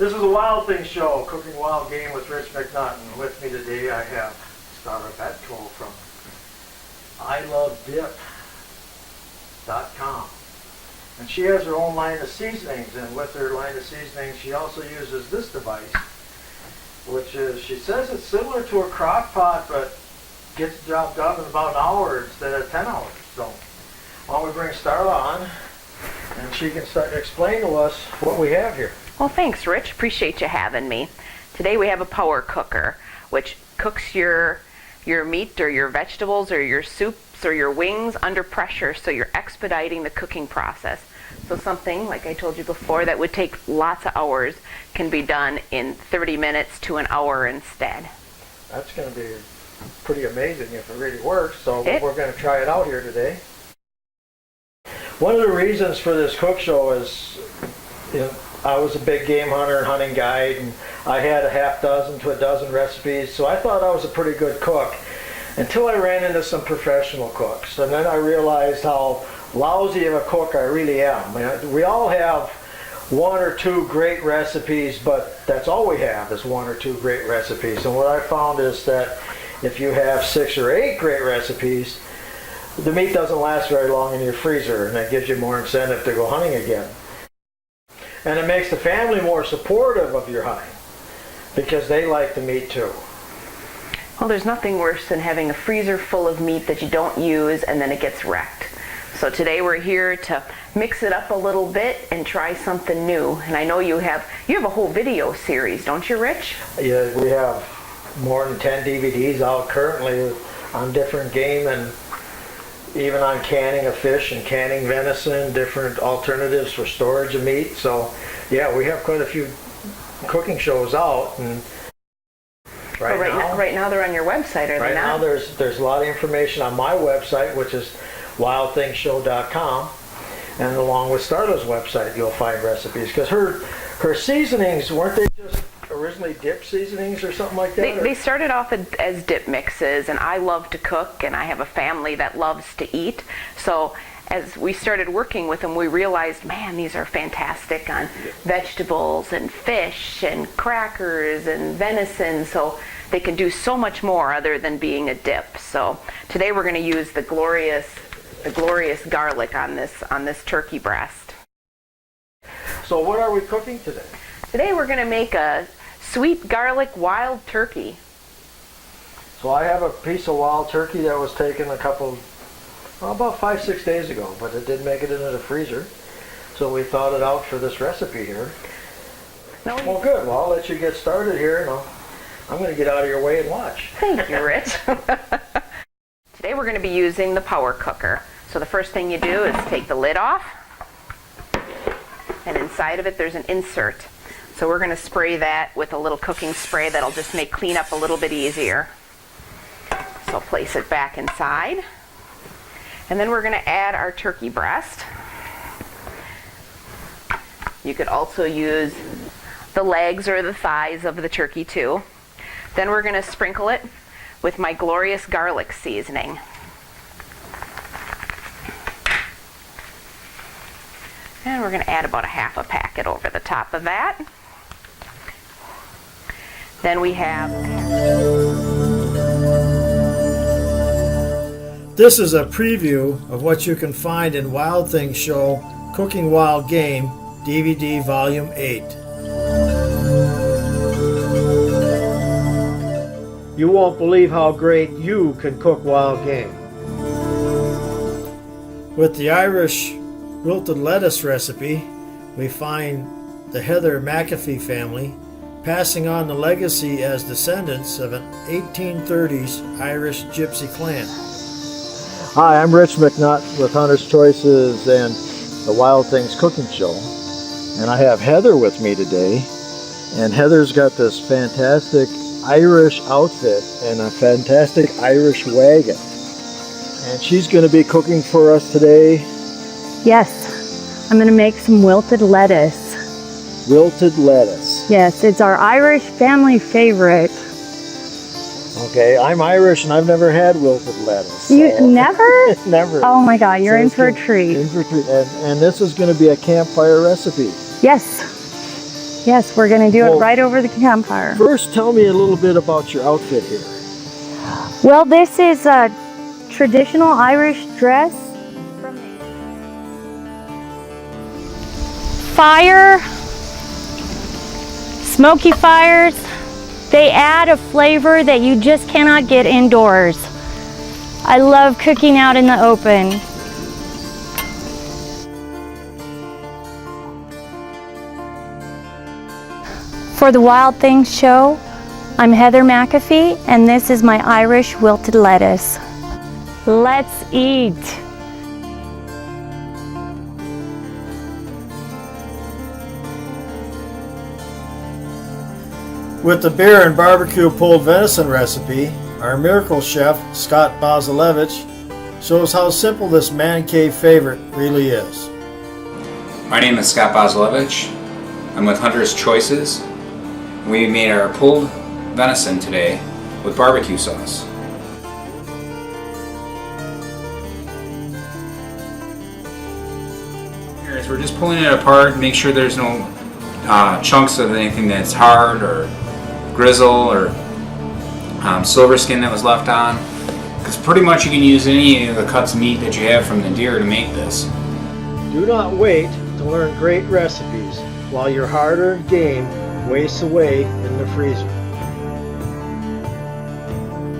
This is a Wild Things show, cooking wild game with Rich McNutt. And with me today I have STARLA from ilovedip.com. And she has her own line of seasonings, and with her line of seasonings she also uses this device, which is, she says it's similar to a crock pot, but gets the job done in about an hour instead of 10 hours. So why don't we bring STARLA on and she can start explain to us what we have here. Well, thanks, Rich. Appreciate you having me. Today we have a power cooker, which cooks your meat or your vegetables or your soups or your wings under pressure, so you're expediting the cooking process. So something, like I told you before, that would take lots of hours can be done in 30 minutes to an hour instead. That's going to be pretty amazing if it really works, so we're going to try it out here today. One of the reasons for this cook show is, I was a big game hunter and hunting guide, and I had a half dozen to a dozen recipes, so I thought I was a pretty good cook until I ran into some professional cooks, and then I realized how lousy of a cook I really am. We all have one or two great recipes, but that's all we have is one or two great recipes. And what I found is that if you have 6 or 8 great recipes, the meat doesn't last very long in your freezer, and that gives you more incentive to go hunting again. And it makes the family more supportive of your hunting because they like the meat too. Well, there's nothing worse than having a freezer full of meat that you don't use and then it gets wrecked. So today we're here to mix it up a little bit and try something new. And I know you have a whole video series, don't you, Rich? Yeah, we have more than 10 DVDs out currently on different game, and even on canning of fish and canning venison, different alternatives for storage of meat. So yeah, we have quite a few cooking shows out, and right now they're on your website, are they not? Right now there's a lot of information on my website, which is wildthingshow.com, and along with STARLA's website you'll find recipes, because her seasonings, weren't they just originally dip seasonings or something like that? They started off as dip mixes, and I love to cook and I have a family that loves to eat. So as we started working with them, we realized, man, these are fantastic on vegetables and fish and crackers and venison. So they can do so much more other than being a dip. So today we're going to use the glorious garlic on this turkey breast. So what are we cooking today? Today we're going to make a sweet garlic wild turkey. So I have a piece of wild turkey that was taken about 5-6 days ago, but it did make it into the freezer. So we thawed it out for this recipe here. Well, good. Well, I'll let you get started here, and I'm going to get out of your way and watch. Thank you, Rich. Today we're going to be using the power cooker. So the first thing you do is take the lid off, and inside of it there's an insert. So we're going to spray that with a little cooking spray that'll just make cleanup a little bit easier. So place it back inside. And then we're going to add our turkey breast. You could also use the legs or the thighs of the turkey too. Then we're going to sprinkle it with my glorious garlic seasoning. And we're going to add about a half a packet over the top of that. Then we have... This is a preview of what you can find in Wild Things Show Cooking Wild Game DVD Volume 8. You won't believe how great you can cook wild game. With the Irish wilted lettuce recipe, we find the Heather McAfee family passing on the legacy as descendants of an 1830s Irish gypsy clan. Hi, I'm Rich McNutt with Hunter's Choices and the Wild Things Cooking Show. And I have Heather with me today. And Heather's got this fantastic Irish outfit and a fantastic Irish wagon. And she's going to be cooking for us today. Yes, I'm going to make some wilted lettuce. Wilted lettuce. Yes, it's our Irish family favorite. Okay, I'm Irish and I've never had wilted lettuce. You never? Never. Oh my God, you're in for a treat. In for a treat. And this is going to be a campfire recipe. Yes. Yes, we're going to do Well, it right over the campfire. First, tell me a little bit about your outfit here. Well, this is a traditional Irish dress. Fire, smoky fires, they add a flavor that you just cannot get indoors. I love cooking out in the open. For the Wild Things show, I'm Heather McAfee, and this is my Irish wilted lettuce. Let's eat. With the beer and barbecue pulled venison recipe, our miracle chef, Scott Basilevich, shows how simple this man cave favorite really is. My name is Scott Basilevich. I'm with Hunter's Choices. We made our pulled venison today with barbecue sauce. Here, we're just pulling it apart, make sure there's no chunks of anything that's hard or grizzle or silver skin that was left on. Because pretty much you can use any of the cuts of meat that you have from the deer to make this. Do not wait to learn great recipes while your hard-earned game wastes away in the freezer.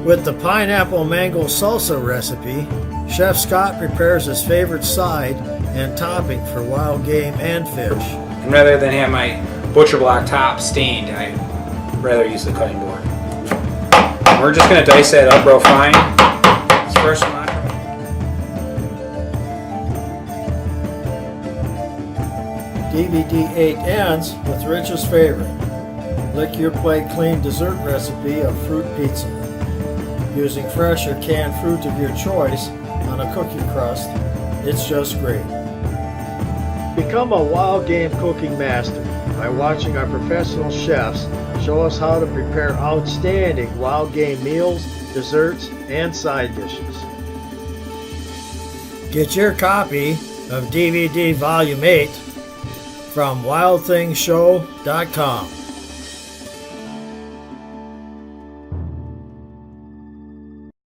With the pineapple mango salsa recipe, Chef Scott prepares his favorite side and topping for wild game and fish. And rather than have my butcher block top stained, I'd rather use the cutting board. We're just going to dice that up real fine. This first one. DVD 8 ends with Rich's favorite, lick your plate clean dessert recipe of fruit pizza. Using fresh or canned fruit of your choice on a cookie crust, it's just great. Become a wild game cooking master by watching our professional chefs show us how to prepare outstanding wild game meals, desserts, and side dishes. Get your copy of DVD Volume 8 from wildthingshow.com.